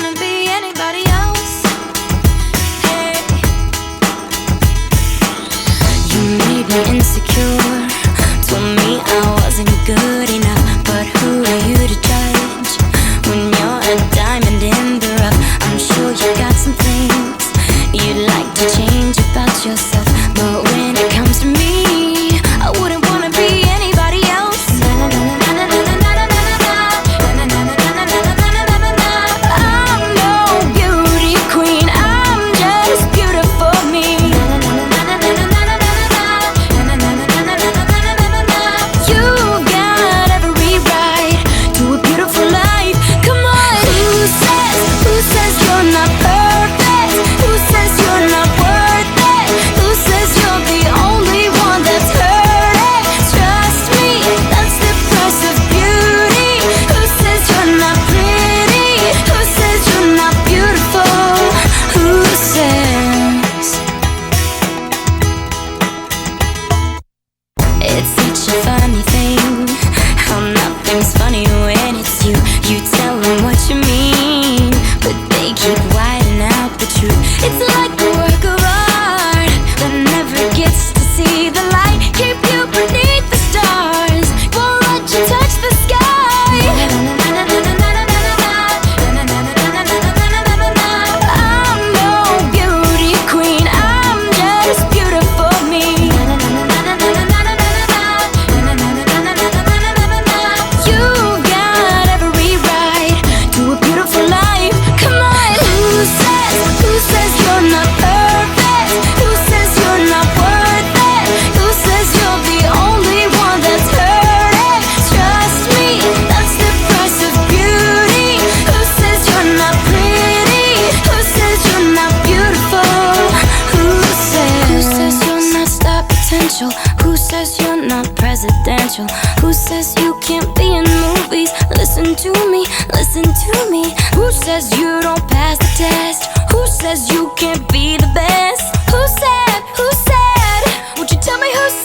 wanna be anybody else. Hey, you made me insecure, told me I wasn't good enough. But who are you to judge when you're a diamond in the rough? I'm sure you got some things you'd like to change about yourself, but when it comes to me, I wouldn't wanna be anybody else. I'm no beauty queen, I'm just beautiful me. You got every right to a beautiful life. Come on. Who says you're not perfect? Who says you're not worth it? Who says you're the only one that's hurting? Trust me, that's the price of beauty. Who says you're not pretty? Who says you're not beautiful? Who says? It's such a funny thing how nothing's funny when it's you. You tell them what you mean, but they keep whiting out the truth. It's like a work of art that never gets to see the light. Keep you beneath the stars, won't let you touch the sky. I'm no beauty queen, I'm just beautiful me. You got every right to a beautiful life. Come on. Who says you're not perfect? Who says you're not worth it? Who says you're the only one that's hurting? Trust me, that's the price of beauty. Who says you're not pretty? Who says you're not beautiful? Who says you're not star potential? Who says you're not presidential? Who says you can't be in movies? Listen to me, listen to me. Who says you don't pass the test? Who says you can't be the best? Who said? Would you tell me who said?